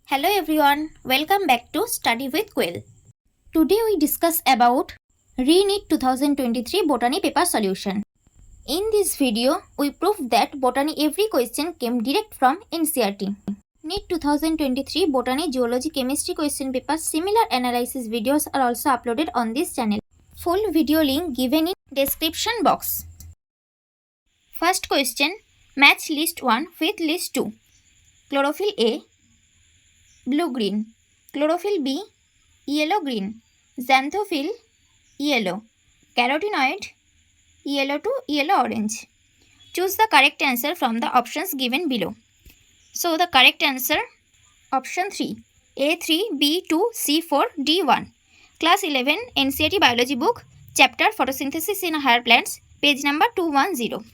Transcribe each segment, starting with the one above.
Hello everyone, welcome back to Study with Quill. Today we discuss about ReNEET 2023 Botany paper solution. In this video, we prove that Botany every question came direct from NCERT. NEET 2023 Botany, Zoology, Chemistry question papers similar analysis videos are also uploaded on this channel. Full video link given in description box. First question, match list 1 with list 2. Chlorophyll A, blue-green. Chlorophyll B, yellow-green. Xanthophyll, yellow. Carotenoid, yellow to yellow-orange. Choose the correct answer from the options given below. So the correct answer, option 3, A3, B2, C4, D1. Class 11 NCERT Biology book, chapter Photosynthesis in Higher Plants, page number 210.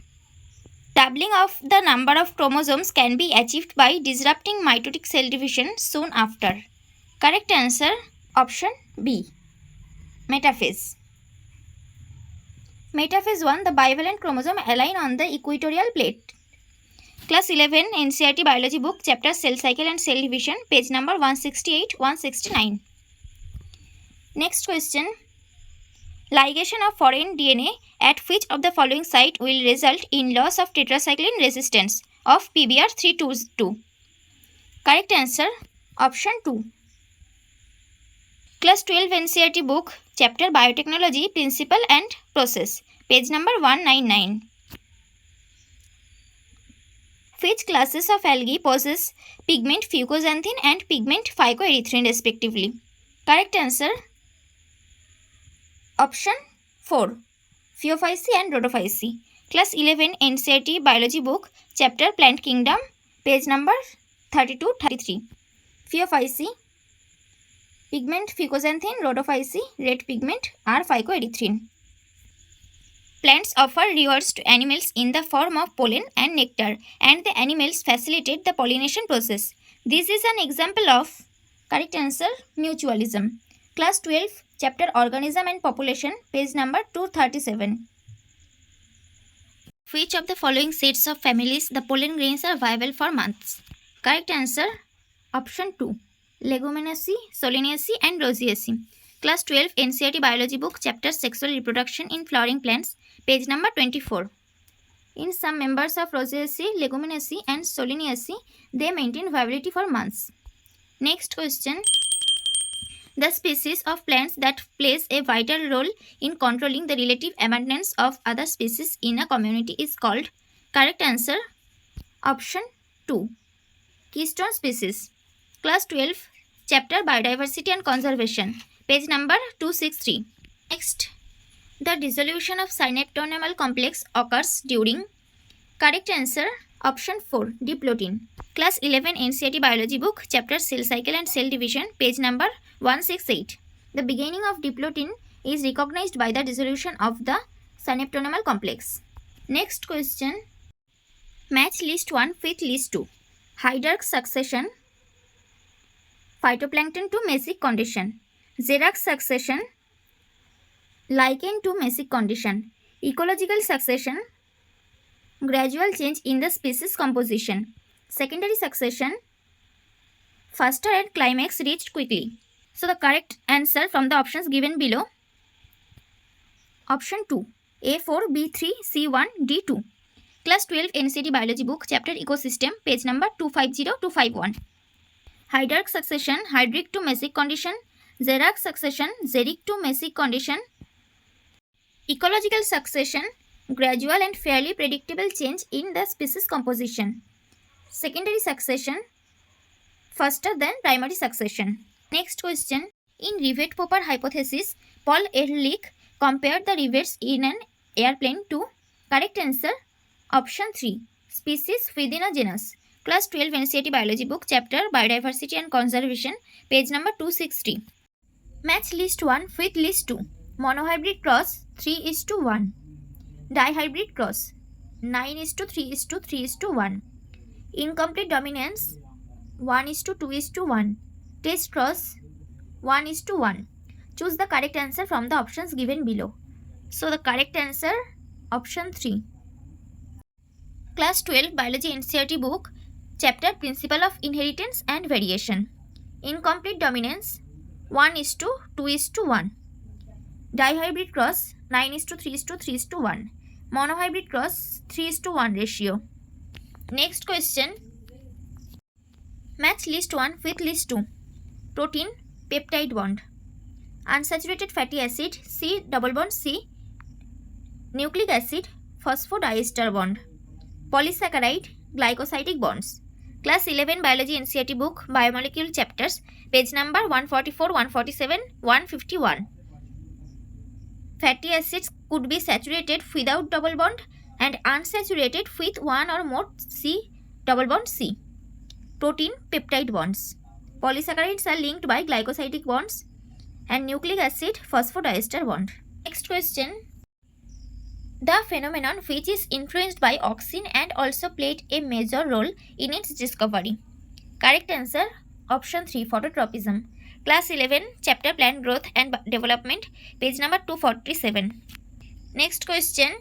Doubling of the number of chromosomes can be achieved by disrupting mitotic cell division soon after. Correct answer, option B, metaphase. Metaphase 1, the bivalent chromosome align on the equatorial plate. Class 11 NCERT Biology book, chapter Cell Cycle and Cell Division, page number 168-169. Next question. Ligation of foreign DNA at which of the following site will result in loss of tetracycline resistance of PBr322? Correct answer, option 2. Class 12 NCERT book, chapter Biotechnology, Principle and Process, page number 199. Which classes of algae possess pigment fucoxanthin and pigment phycoerythrin respectively? Correct answer, option 4, Phaeophyceae and Rhodophyceae. Class 11 NCERT Biology book, chapter Plant Kingdom, page number 32-33. Phaeophyceae, pigment fucoxanthin, Rhodophyceae, red pigment are phycoerythrin. Plants offer rewards to animals in the form of pollen and nectar, and the animals facilitate the pollination process. This is an example of, correct answer, mutualism. Class 12, chapter Organism and Population, page number 237. Which of the following sets of families the pollen grains are viable for months? Correct answer, option 2, Leguminosae, Solanaceae and Rosaceae. Class 12 NCERT Biology book, chapter Sexual Reproduction in Flowering Plants, page number 24. In some members of Rosaceae, Leguminosae and Solanaceae, they maintain viability for months. Next question. The species of plants that plays a vital role in controlling the relative abundance of other species in a community is called, correct answer, option 2, keystone species. Class 12, chapter Biodiversity and Conservation, page number 263. Next, the dissolution of synaptonemal complex occurs during, correct answer, option 4, diplotin. Class 11 NCERT Biology book, chapter Cell Cycle and Cell Division, page number 168. The beginning of diplotin is recognized by the dissolution of the synaptonemal complex. Next question. Match list 1 with list 2. Hydarch succession, phytoplankton to mesic condition. Xerac succession, lichen to mesic condition. Ecological succession, gradual change in the species composition. Secondary succession, faster and climax reached quickly. So the correct answer from the options given below, option 2, A4, B3, C1, D2. Class 12 NCERT Biology book, chapter Ecosystem, page number 250-251. Hydarch succession, hydric to mesic condition. Xerac succession, xeric to mesic condition. Ecological succession, gradual and fairly predictable change in the species composition. Secondary succession, faster than primary succession. Next question. In Rivet-Popper hypothesis, Paul Ehrlich compared the rivets in an airplane to, correct answer, option 3, species within a genus. Class 12 NCERT Biology book, chapter Biodiversity and Conservation, page number 260. Match list 1 with list 2. Monohybrid cross, 3:1. Dihybrid cross, 9:3:3:1. Incomplete dominance, 1:2:1. Test cross, 1:1. Choose the correct answer from the options given below. So the correct answer, option 3. Class 12 Biology NCERT book, chapter Principle of Inheritance and Variation. Incomplete dominance 1:2:1. Dihybrid cross 9:3:3:1. Monohybrid cross 3:1 ratio. Next question. Match list 1 with list 2. Protein peptide bond. Unsaturated fatty acid C double bond C. Nucleic acid phosphodiester bond. Polysaccharide glycosidic bonds. Class 11 Biology NCERT book Biomolecule chapters, page number 144, 147, 151. Fatty acids could be saturated without double bond and unsaturated with one or more C double bond C. Protein peptide bonds. Polysaccharides are linked by glycosidic bonds and nucleic acid phosphodiester bond. Next question. The phenomenon which is influenced by auxin and also played a major role in its discovery. Correct answer option 3, phototropism. Class 11 chapter plant growth and development, page number 247. Next question.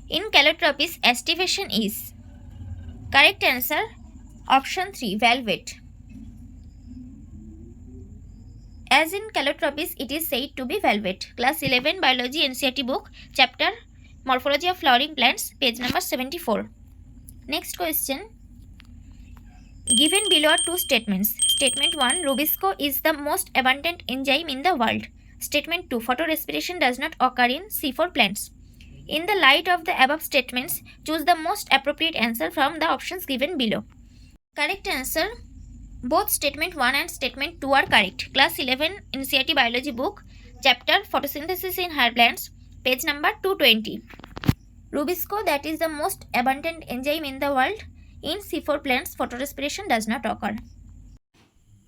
In calotropis aestivation is. Correct answer option 3, velvet. As in calotropis, it is said to be velvet. Class 11 Biology NCERT book, chapter Morphology of Flowering Plants, page number 74. Next question. Given below are two statements. Statement 1, Rubisco is the most abundant enzyme in the world. Statement 2, photorespiration does not occur in C4 plants. In the light of the above statements, choose the most appropriate answer from the options given below. Correct answer. Both statement 1 and statement 2 are correct. Class 11 NCERT Biology book, chapter Photosynthesis in Higher Plants, page number 220. Rubisco, that is the most abundant enzyme in the world. In C4 plants, photorespiration does not occur.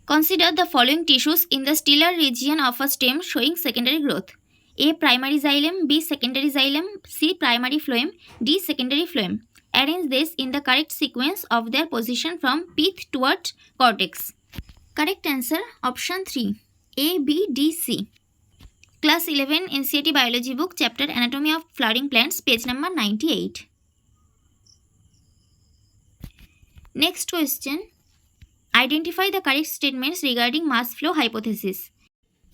Consider the following tissues in the stellar region of a stem showing secondary growth. A. Primary xylem, B. Secondary xylem, C. Primary phloem, D. Secondary phloem. Arrange this in the correct sequence of their position from pith towards cortex. Correct answer option 3, A, B, D, C. Class 11 NCERT Biology book, chapter Anatomy of Flowering Plants, page number 98. Next question. Identify the correct statements regarding mass flow hypothesis.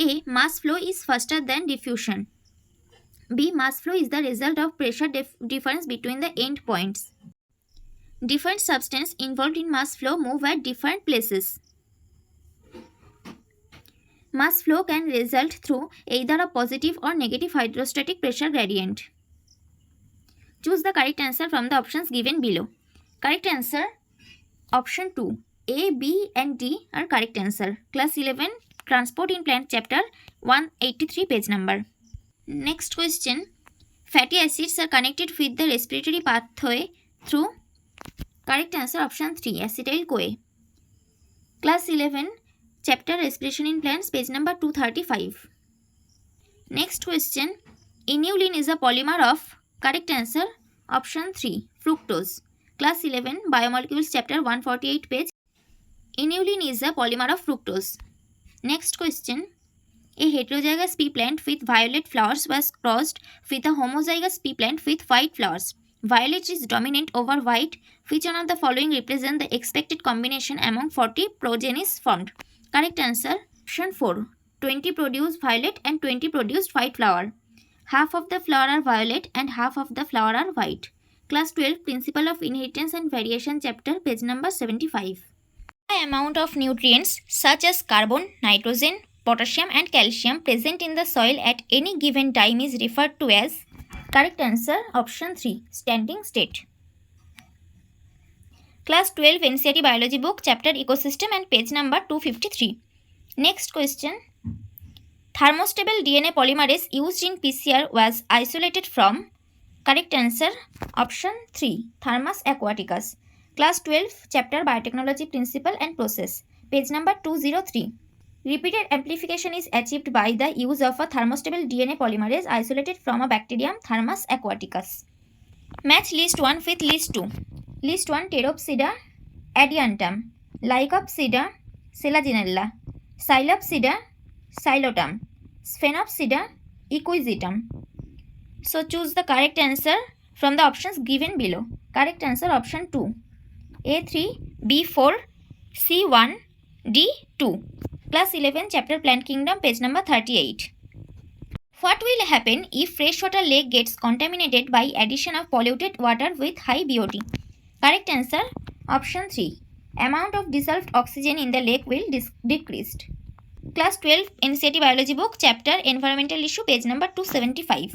A. Mass flow is faster than diffusion. B. Mass flow is the result of pressure difference between the end points. Different substances involved in mass flow move at different places. Mass flow can result through either a positive or negative hydrostatic pressure gradient. Choose the correct answer from the options given below. Correct answer option 2. A, B and D are correct answer. Class 11 Transport in Plant chapter 183 page number. Next question. Fatty acids are connected with the respiratory pathway through. Correct answer option 3, acetyl-CoA. Class 11 chapter Respiration in Plants, page number 235. Next question. Inulin is a polymer of. Correct answer option 3, fructose. Class 11 Biomolecules chapter 148 page. Inulin is a polymer of fructose. Next question. A heterozygous pea plant with violet flowers was crossed with a homozygous pea plant with white flowers. Violet is dominant over white. Which one of the following represent the expected combination among 40 progenies formed? Correct answer option 4. 20 produced violet and 20 produced white flower. Half of the flower are violet and half of the flower are white. Class 12 Principle of Inheritance and Variation chapter, page number 75. The amount of nutrients such as carbon, nitrogen, potassium and calcium present in the soil at any given time is referred to as. Correct answer option 3, standing state. Class 12 NCERT Biology book, chapter Ecosystem and page number 253. Next question. Thermostable DNA polymerase used in PCR was isolated from. Correct answer option 3, Thermus aquaticus. Class 12 chapter Biotechnology Principle and Process, page number 203. Repeated amplification is achieved by the use of a thermostable DNA polymerase isolated from a bacterium Thermus aquaticus. Match list 1 with list 2. List 1 Pteropsida adiantum, Lycopsida selaginella, Psilopsida xylotum, Sphenopsida equisetum. So choose the correct answer from the options given below. Correct answer option 2. A3, B4, C1, D2. Class 11, Chapter Plant Kingdom, page number 38. What will happen if freshwater lake gets contaminated by addition of polluted water with high BOT? Correct answer, option 3. Amount of dissolved oxygen in the lake will decreased. Class 12 NCERT Biology book, chapter Environmental Issue, page number 275.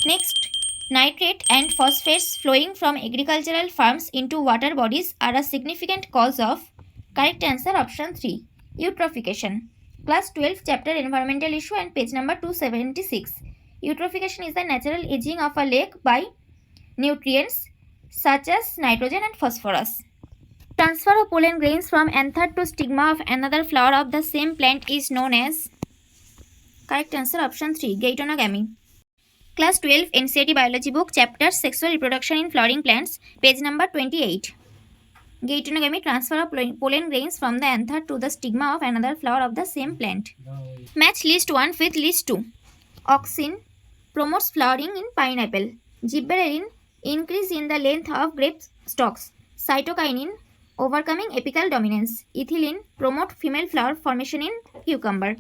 Next, nitrate and phosphates flowing from agricultural farms into water bodies are a significant cause of. Correct answer, option 3. Eutrophication. Class 12, chapter Environmental Issue and page number 276. Eutrophication is the natural aging of a lake by nutrients such as nitrogen and phosphorus. Transfer of pollen grains from anther to stigma of another flower of the same plant is known as. Correct answer, option 3. Geitonogamy. Class 12 NCERT Biology book, chapter Sexual Reproduction in Flowering Plants, page number 28. Geitonogamy, transfer of pollen grains from the anther to the stigma of another flower of the same plant. Match list 1 with list 2. Auxin promotes flowering in pineapple. Gibberellin, increase in the length of grape stalks. Cytokinin, overcoming apical dominance. Ethylene, promote female flower formation in cucumber.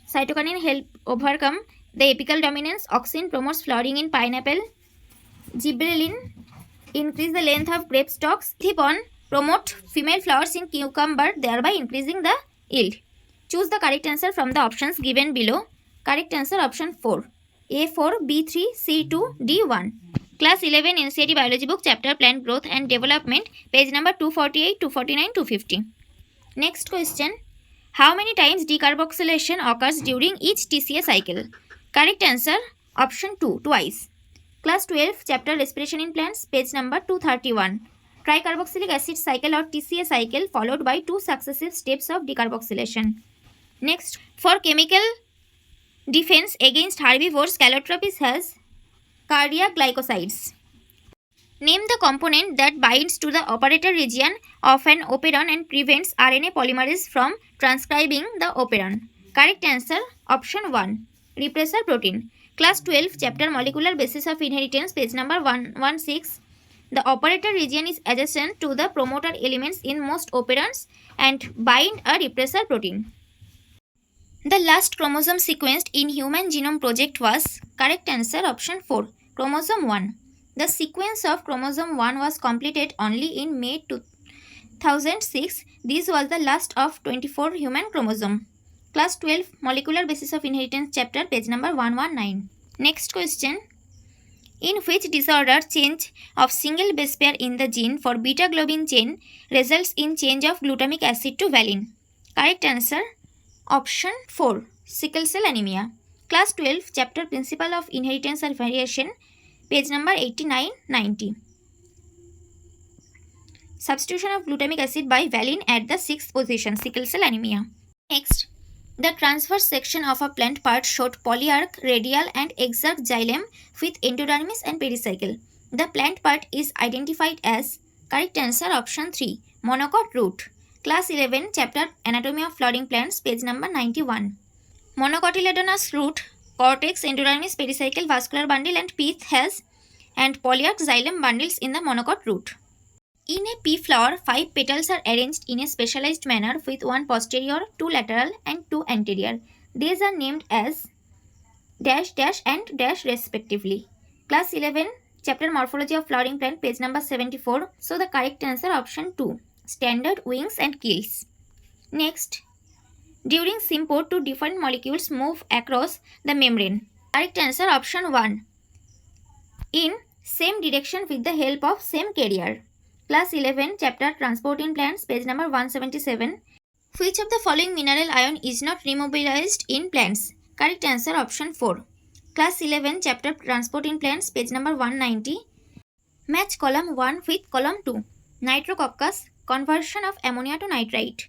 Cytokinin help overcome the apical dominance. Auxin promotes flowering in pineapple. Gibberellin, increase the length of grape stalks. Ethylene, promote female flowers in cucumber, thereby increasing the yield. Choose the correct answer from the options given below. Correct answer, option 4. A4, B3, C2, D1. Class 11 NCERT Biology book, chapter Plant Growth and Development, page number 248, 249, 250. Next question. How many times decarboxylation occurs during each TCA cycle? Correct answer, option 2, twice. Class 12, chapter Respiration in Plants, page number 231. Tricarboxylic acid cycle or TCA cycle followed by 2 successive steps of decarboxylation. Next, for chemical defense against herbivores, calotropis has cardiac glycosides. Name the component that binds to the operator region of an operon and prevents RNA polymerase from transcribing the operon. Correct answer, option 1. Repressor protein. Class 12, chapter Molecular Basis of Inheritance, page number 116. The operator region is adjacent to the promoter elements in most operons and bind a repressor protein. The last chromosome sequenced in Human Genome Project was. Correct answer, option 4. Chromosome 1. The sequence of chromosome 1 was completed only in May 2006. This was the last of 24 human chromosome. Class 12 Molecular Basis of Inheritance, chapter, page number 119. Next question. In which disorder change of single base pair in the gene for beta globin chain results in change of glutamic acid to valine? Correct answer, option 4. Sickle cell anemia. Class 12, chapter Principle of Inheritance and Variation, page number 89-90. Substitution of glutamic acid by valine at the 6th position, sickle cell anemia. Next, the transverse section of a plant part showed polyarch, radial and exarch xylem with endodermis and pericycle. The plant part is identified as. Correct answer, option 3. Monocot root. Class 11, chapter Anatomy of Flowering Plants, page number 91. Monocotyledonous root, cortex, endodermis, pericycle, vascular bundle and pith has and polyarch xylem bundles in the monocot root. In a pea flower, 5 petals are arranged in a specialized manner with 1 posterior, 2 lateral and 2 anterior. These are named as dash, dash and dash respectively. Class 11, chapter Morphology of Flowering Plant, page number 74. So the correct answer, option 2. Standard wings and keels. Next, during symport, 2 different molecules move across the membrane. Correct answer, option 1. In same direction with the help of same carrier. Class 11, chapter Transport in Plants, page number 177. Which of the following mineral ion is not remobilized in plants? Correct answer, option 4. Class 11, chapter Transport in Plants, page number 190. Match column 1 with column 2. Nitrococcus, conversion of ammonia to nitrite.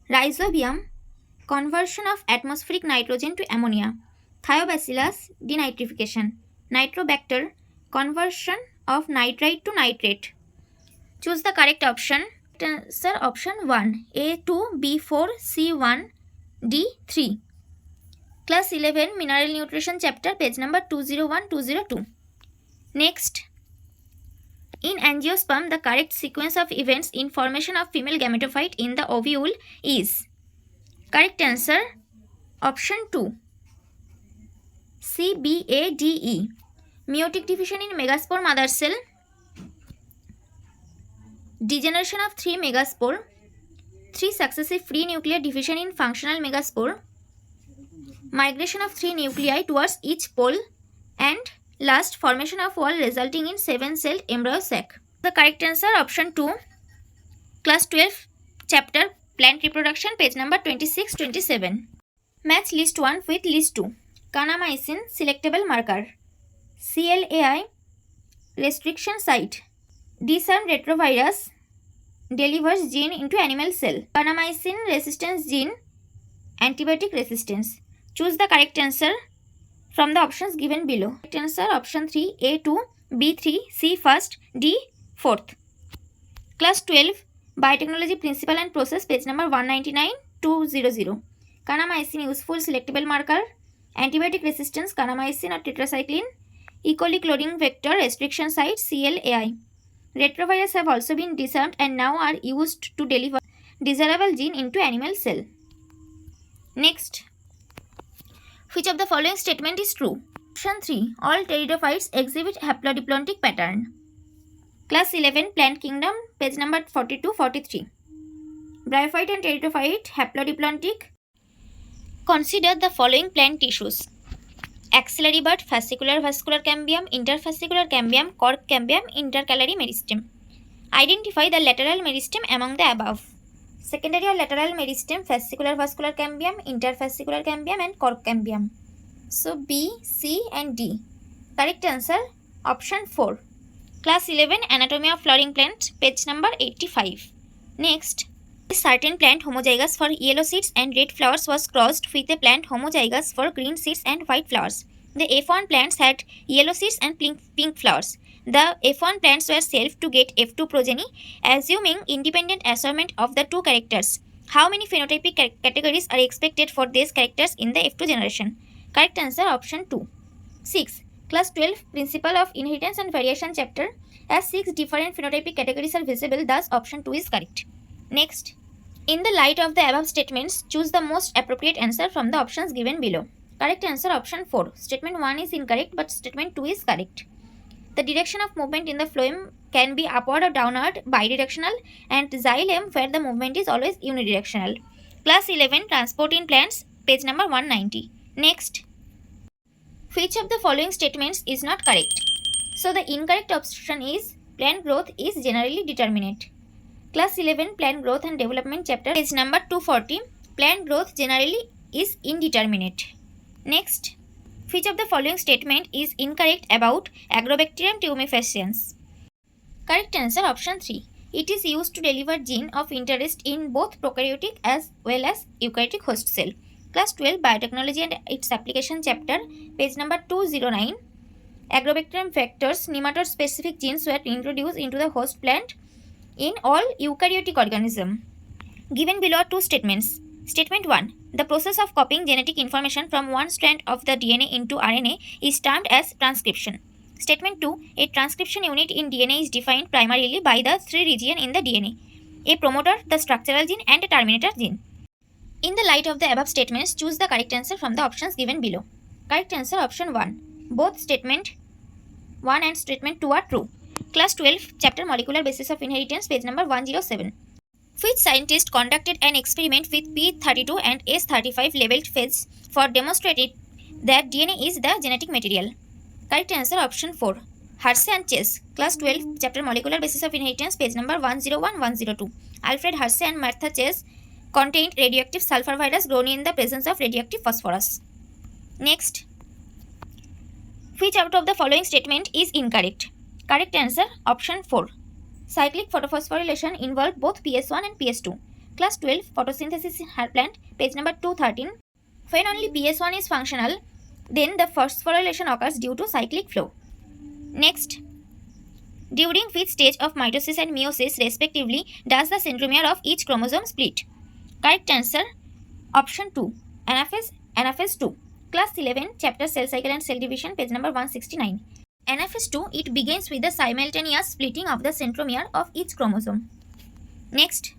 Rhizobium, conversion of atmospheric nitrogen to ammonia. Thiobacillus, denitrification. Nitrobacter, conversion of nitrite to nitrate. Choose the correct option. Answer, option 1. A2, B4, C1, D3. Class 11 Mineral Nutrition chapter, page number 201-202. Next, In angiosperm, the correct sequence of events in formation of female gametophyte in the ovule is. Correct answer option 2. CBADE. Meiotic division in megaspore mother cell. Degeneration of 3 megaspore. 3 successive free nuclear division in functional megaspore. Migration of 3 nuclei towards each pole. And last, formation of wall resulting in 7-celled embryo sac. The correct answer option 2. Class 12 chapter plant reproduction, page number 26-27. Match list 1 with list 2. Kanamycin selectable marker. CLAI restriction site. Disarmed retrovirus delivers gene into animal cell. Kanamycin resistance gene, antibiotic resistance. Choose the correct answer from the options given below. Correct answer option 3, A2, B3, C first, D fourth. Class 12 Biotechnology Principle and Process, page number 199-200. Kanamycin useful selectable marker. Antibiotic resistance, kanamycin or tetracycline. E. coli cloning vector restriction site, CLAI. Retrovirus have also been disarmed and now are used to deliver desirable gene into animal cell. Next, which of the following statement is true? Option 3. All pteridophytes exhibit haplodiploidic pattern. Class 11 Plant Kingdom, page number 42-43. Bryophyte and pteridophyte haplodiploidic. Consider the following plant tissues: axillary bud, fascicular vascular cambium, interfascicular cambium, cork cambium, intercalary meristem. Identify the lateral meristem among the above. Secondary or lateral meristem, fascicular vascular cambium, interfascicular cambium and cork cambium. So B, C and D. Correct answer option 4. Class 11 Anatomy of Flowering Plant, page number 85. Next, a certain plant homozygous for yellow seeds and red flowers was crossed with a plant homozygous for green seeds and white flowers. The F1 plants had yellow seeds and pink flowers. The F1 plants were safe to get F2 progeny, assuming independent assortment of the two characters. How many phenotypic categories are expected for these characters in the F2 generation? Correct answer option 2. 6. Class 12 Principle of Inheritance and Variation chapter. As 6 different phenotypic categories are visible, thus option 2 is correct. Next, in the light of the above statements, choose the most appropriate answer from the options given below. Correct answer option 4. Statement 1 is incorrect but statement 2 is correct. The direction of movement in the phloem can be upward or downward, bidirectional, and xylem where the movement is always unidirectional. Class 11 Transport in Plants, page number 190. Next, which of the following statements is not correct? So the incorrect option is plant growth is generally determinate. Class 11 Plant Growth and Development chapter, page number 240. Plant growth generally is indeterminate. Next, which of the following statement is incorrect about Agrobacterium tumefaciens? Correct answer option 3. It is used to deliver gene of interest in both prokaryotic as well as eukaryotic host cell. Class 12 Biotechnology and its Application chapter, page number 209. Agrobacterium vectors, nematode specific genes were introduced into the host plant in all eukaryotic organisms. Given below are two statements. Statement 1. The process of copying genetic information from one strand of the DNA into RNA is termed as transcription. Statement 2. A transcription unit in DNA is defined primarily by the three regions in the DNA: a promoter, the structural gene, and a terminator gene. In the light of the above statements, choose the correct answer from the options given below. Correct answer option 1. Both statement 1 and statement 2 are true. Class 12 chapter Molecular Basis of Inheritance, page number 107. Which scientist conducted an experiment with P32 and S35 labeled phage for demonstrating that DNA is the genetic material? Correct answer option 4. Hershey and Chase. Class 12 chapter Molecular Basis of Inheritance, page number 101-102. Alfred Hershey and Martha Chase contained radioactive sulfur virus grown in the presence of radioactive phosphorus. Next, which out of the following statement is incorrect? Correct answer option 4. Cyclic photophosphorylation involved both PS1 and PS2. Class 12 Photosynthesis in hair plant, page number 213. When only PS1 is functional, then the phosphorylation occurs due to cyclic flow. Next, during which stage of mitosis and meiosis respectively does the centromere of each chromosome split? Correct answer option 2. Anaphase 2. Class 11 chapter Cell Cycle and Cell Division, page number 169. Anaphase 2, it begins with the simultaneous splitting of the centromere of each chromosome. Next,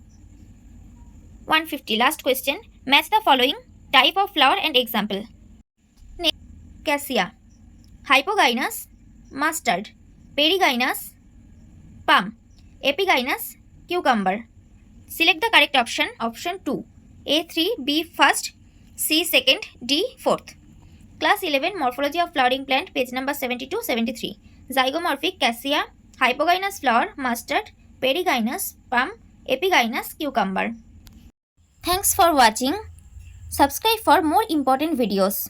150, last question. Match the following type of flower and example. Next, cassia, hypogynous, mustard, perigynous, palm, epigynous, cucumber. Select the correct option. Option 2. A3, B first, C second, D fourth. Class 11 Morphology of Flowering Plant, page number 72-73. Zygomorphic, cassia, hypogynous flower, mustard, perigynous, palm, epigynous, cucumber. Thanks for watching. Subscribe for more important videos.